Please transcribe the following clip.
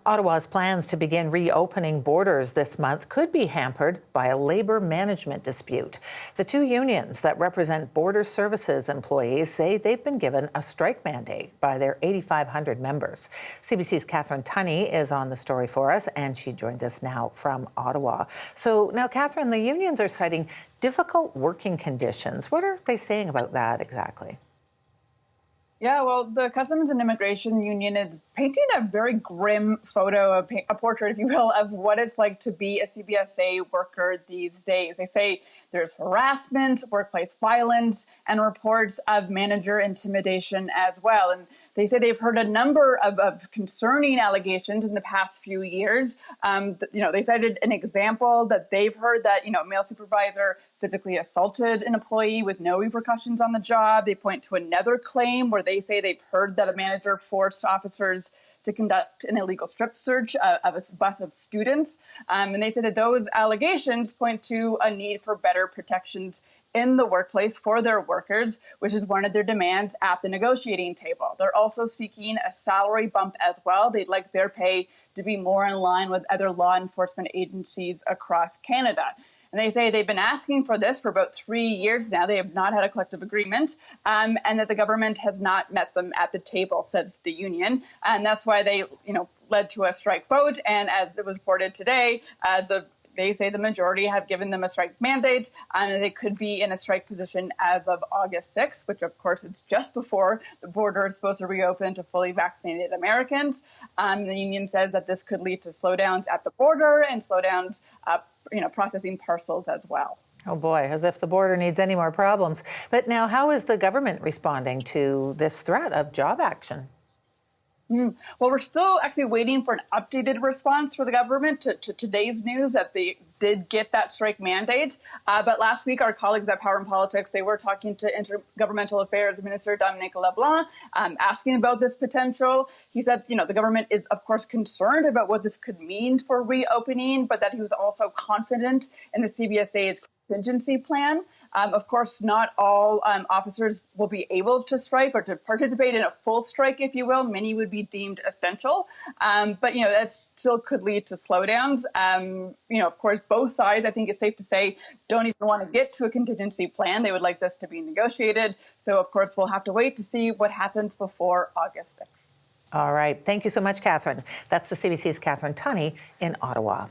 Ottawa's plans to begin reopening borders this month could be hampered by a labour management dispute. The two unions that represent border services employees say they've been given a strike mandate by their 8,500 members. CBC's Catherine Tunney is on the story for us, and she joins us now from Ottawa. So now, Catherine, the unions are citing difficult working conditions. What are they saying about that exactly? Yeah, well, the Customs and Immigration Union is painting a very grim photo, a portrait, if you will, of what it's like to be a CBSA worker these days. They say there's harassment, workplace violence, and reports of manager intimidation as well. And they say they've heard a number of concerning allegations in the past few years. They cited an example that they've heard that, a male supervisor physically assaulted an employee with no repercussions on the job. They point to another claim where they say they've heard that a manager forced officers to conduct an illegal strip search of a bus of students. And they said that those allegations point to a need for better protections in the workplace for their workers, which is one of their demands at the negotiating table. They're also seeking a salary bump as well. They'd like their pay to be more in line with other law enforcement agencies across Canada. And they say they've been asking for this for about 3 years now. They have not had a collective agreement, and that the government has not met them at the table, says the union. And that's why they, led to a strike vote. And as it was reported today, they say the majority have given them a strike mandate, and they could be in a strike position as of August 6th, which of course is just before the border is supposed to reopen to fully vaccinated Americans. The union says that this could lead to slowdowns at the border and slowdowns processing parcels as well. Oh boy, as if the border needs any more problems. But now, how is the government responding to this threat of job action? Well, we're still actually waiting for an updated response for the government to today's news that they did get that strike mandate. But last week, our colleagues at Power and Politics, they were talking to Intergovernmental Affairs Minister Dominic LeBlanc, asking about this potential. He said, the government is, of course, concerned about what this could mean for reopening, but that he was also confident in the CBSA's contingency plan. Of course, not all officers will be able to strike or to participate in a full strike, if you will. Many would be deemed essential. But, that still could lead to slowdowns. Of course, both sides, I think it's safe to say, don't even want to get to a contingency plan. They would like this to be negotiated. So, of course, we'll have to wait to see what happens before August 6th. All right. Thank you so much, Catherine. That's the CBC's Catherine Tunney in Ottawa.